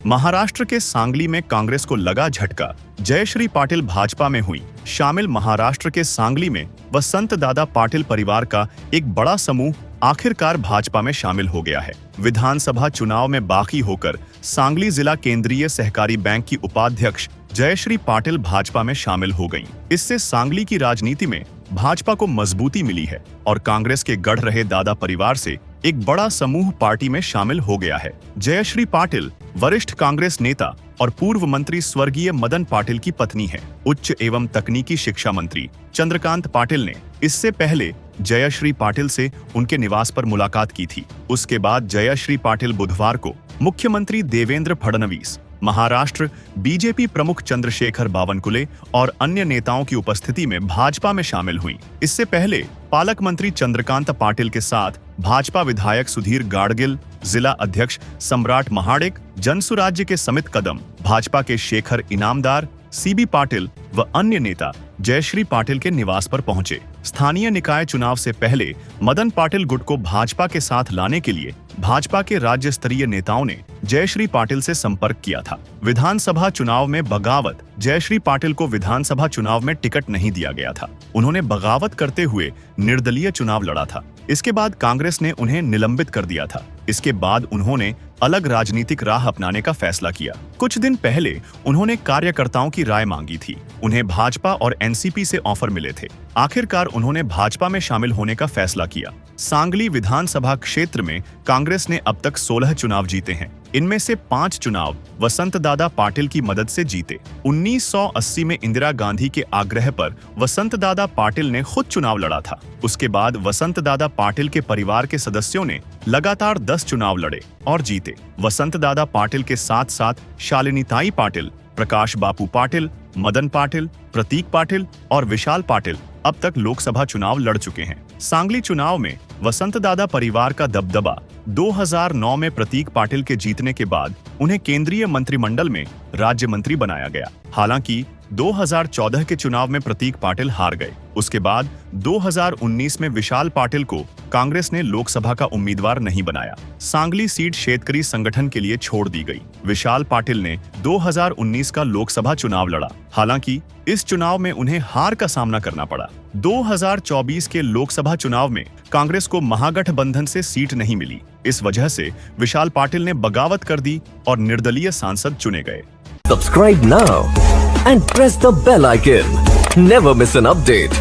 महाराष्ट्र के सांगली में कांग्रेस को लगा झटका। जयश्री पाटिल भाजपा में हुई शामिल। महाराष्ट्र के सांगली में वसंत दादा पाटिल परिवार का एक बड़ा समूह आखिरकार भाजपा में शामिल हो गया है। विधानसभा चुनाव में बागी होकर सांगली जिला केंद्रीय सहकारी बैंक की उपाध्यक्ष जयश्री पाटिल भाजपा में शामिल हो गईं। इससे सांगली की राजनीति में भाजपा को मजबूती मिली है और कांग्रेस के गढ़ रहे दादा परिवार से एक बड़ा समूह पार्टी में शामिल हो गया है। जयश्री पाटिल वरिष्ठ कांग्रेस नेता और पूर्व मंत्री स्वर्गीय मदन पाटिल की पत्नी है। उच्च एवं तकनीकी शिक्षा मंत्री चंद्रकांत पाटिल ने इससे पहले जयश्री पाटिल से उनके निवास पर मुलाकात की थी। उसके बाद जयश्री पाटिल बुधवार को मुख्यमंत्री देवेंद्र फडणवीस, महाराष्ट्र बीजेपी प्रमुख चंद्रशेखर बावनकुले और अन्य नेताओं की उपस्थिति में भाजपा में शामिल हुई। इससे पहले पालक मंत्री चंद्रकांत पाटिल के साथ भाजपा विधायक सुधीर गाडगिल, जिला अध्यक्ष सम्राट महाडिक, जनसुराज्य के समित कदम, भाजपा के शेखर इनामदार, सीबी पाटिल व अन्य नेता जयश्री पाटिल के निवास पर पहुंचे। स्थानीय निकाय चुनाव से पहले मदन पाटिल गुट को भाजपा के साथ लाने के लिए भाजपा के राज्य स्तरीय नेताओं ने जयश्री पाटिल से संपर्क किया था। विधानसभा चुनाव में बगावत। जयश्री पाटिल को विधानसभा चुनाव में टिकट नहीं दिया गया था। उन्होंने बगावत करते हुए निर्दलीय चुनाव लड़ा था। इसके बाद कांग्रेस ने उन्हें निलंबित कर दिया था। इसके बाद उन्होंने अलग राजनीतिक राह अपनाने का फैसला किया। कुछ दिन पहले उन्होंने कार्यकर्ताओं की राय मांगी थी। उन्हें भाजपा और एनसीपी से ऑफर मिले थे। आखिरकार उन्होंने भाजपा में शामिल होने का फैसला किया। सांगली विधानसभा क्षेत्र में कांग्रेस ने अब तक 16 चुनाव जीते हैं। इनमें से 5 चुनाव वसंत दादा पाटिल की मदद से जीते। 1980 में इंदिरा गांधी के आग्रह पर वसंत दादा पाटिल ने खुद चुनाव लड़ा था। उसके बाद वसंत दादा पाटिल के परिवार के सदस्यों ने लगातार 10 चुनाव लड़े और जीते। वसंत दादा पाटिल के साथ साथ शालिनी ताई पाटिल, प्रकाश बापू पाटिल, मदन पाटिल, प्रतीक पाटिल और विशाल पाटिल अब तक लोकसभा चुनाव लड़ चुके हैं। सांगली चुनाव में वसंत दादा परिवार का दबदबा 2009 में प्रतीक पाटिल के जीतने के बाद उन्हें केंद्रीय मंत्रिमंडल में राज्य मंत्री बनाया गया। हालांकि 2014 के चुनाव में प्रतीक पाटिल हार गए। उसके बाद 2019 में विशाल पाटिल को कांग्रेस ने लोकसभा का उम्मीदवार नहीं बनाया। सांगली सीट शेतकरी संगठन के लिए छोड़ दी गई। विशाल पाटिल ने 2019 का लोकसभा चुनाव लड़ा। हालांकि इस चुनाव में उन्हें हार का सामना करना पड़ा। 2024 के लोकसभा चुनाव में कांग्रेस को महागठबंधन से सीट नहीं मिली। इस वजह से विशाल पाटिल ने बगावत कर दी और निर्दलीय सांसद चुने गए। Subscribe now and press the bell icon. Never miss an update.